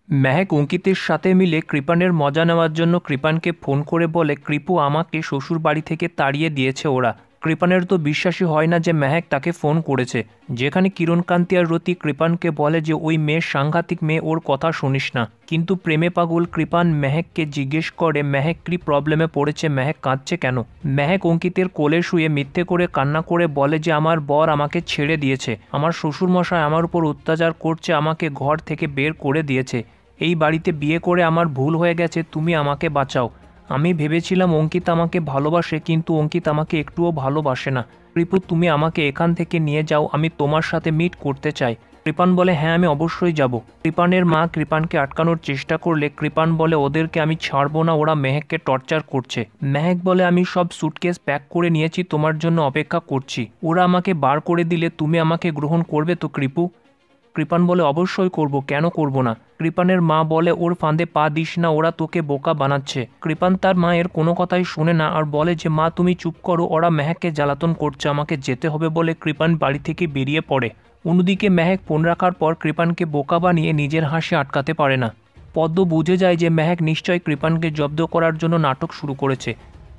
মেহেক অঙ্কিতের সাথে মিলে কৃপানের মজা নেওয়ার জন্য কৃপানকে ফোন করে বলে কৃপু আমাকে শ্বশুর বাড়ি থেকে তাড়িয়ে দিয়েছে ওরা। কৃপানের তো বিশ্বাসই হয় না যে মেহেক তাকে ফোন করেছে। যেখানে কিরণকান্তি আর রতি কৃপানকে বলে যে ওই মেয়ের সাংঘাতিক মেয়ে, ওর কথা শুনিস না, কিন্তু প্রেমে পাগল কৃপান মেহেককে জিজ্ঞেস করে মেহেক কী প্রবলেমে পড়েছে, মেহেক কাঁদছে কেন। মেহেক অঙ্কিতের কোলে শুয়ে মিথ্যে করে কান্না করে বলে যে আমার বর আমাকে ছেড়ে দিয়েছে, আমার শ্বশুরমশাই আমার উপর অত্যাচার করছে, আমাকে ঘর থেকে বের করে দিয়েছে, এই বাড়িতে বিয়ে করে আমার ভুল হয়ে গেছে, তুমি আমাকে বাঁচাও। আমি ভেবেছিলাম অঙ্কিত আমাকে ভালোবাসে, কিন্তু অঙ্কিত আমাকে একটুও ভালোবাসে না। কৃপু তুমি আমাকে এখান থেকে নিয়ে যাও, আমি তোমার সাথে মিট করতে চাই। কৃপান বলে হ্যাঁ আমি অবশ্যই যাব। কৃপানের মা কৃপানকে আটকানোর চেষ্টা করলে কৃপান বলে ওদেরকে আমি ছাড়বো না, ওরা মেহেককে টর্চার করছে। মেহেক বলে আমি সব সুটকেস প্যাক করে নিয়েছি, তোমার জন্য অপেক্ষা করছি, ওরা আমাকে বার করে দিলে তুমি আমাকে গ্রহণ করবে তো কৃপু। কৃপান বলে অবশ্যই করব, কেন করব না। কৃপানের মা বলে ওর ফাঁদে পা দিস না, ওরা তোকে বোকা বানাচ্ছে। কৃপান তার মায়ের কোনো কথাই শোনে না আর বলে যে মা তুমি চুপ করো, ওরা মেহেককে জ্বালাতন করছে, আমাকে যেতে হবে বলে কৃপান বাড়ি থেকে বেরিয়ে পড়ে। অন্যদিকে মেহেক ফোন রাখার পর কৃপানকে বোকা বানিয়ে নিজের হাসি আটকাতে পারে না। পদ্ম বুঝে যায় যে মেহেক নিশ্চয়ই কৃপানকে জব্দ করার জন্য নাটক শুরু করেছে।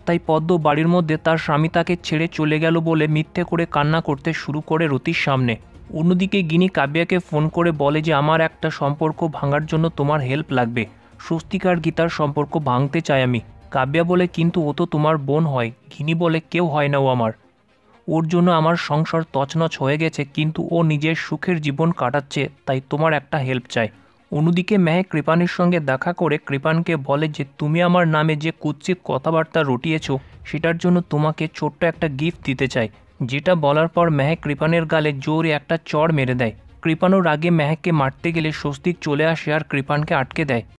তাই পদ্ম বাড়ির মধ্যে তার স্বামী তাকে ছেড়ে চলে গেল বলে মিথ্যে করে কান্না করতে শুরু করে রতির সামনে। অন্যদিকে গিনি কাব্যাকে ফোন করে বলে যে আমার একটা সম্পর্ক ভাঙার জন্য তোমার হেল্প লাগবে, স্বস্তিক আর গীতার সম্পর্ক ভাঙতে চাই আমি। কাব্যা বলে কিন্তু ও তো তোমার বোন হয়। গিনি বলে কেউ হয় না ও আমার, ওর জন্য আমার সংসার তছনছ হয়ে গেছে, কিন্তু ও নিজের সুখের জীবন কাটাচ্ছে, তাই তোমার একটা হেল্প চাই। অন্যদিকে মেহেক কৃপানের সঙ্গে দেখা করে কৃপানকে বলে যে তুমি আমার নামে যে কুৎসিত কথাবার্তা রটিয়েছ সেটার জন্য তোমাকে ছোট্ট একটা গিফট দিতে চাই। যেটা বলার পর মেহেক কৃপানের গালে জোরে একটা চড় মেরে দেয়। কৃপানোর আগে মেহেককে মারতে গেলে স্বস্তিক চলে আসে আর কৃপানকে আটকে দেয়।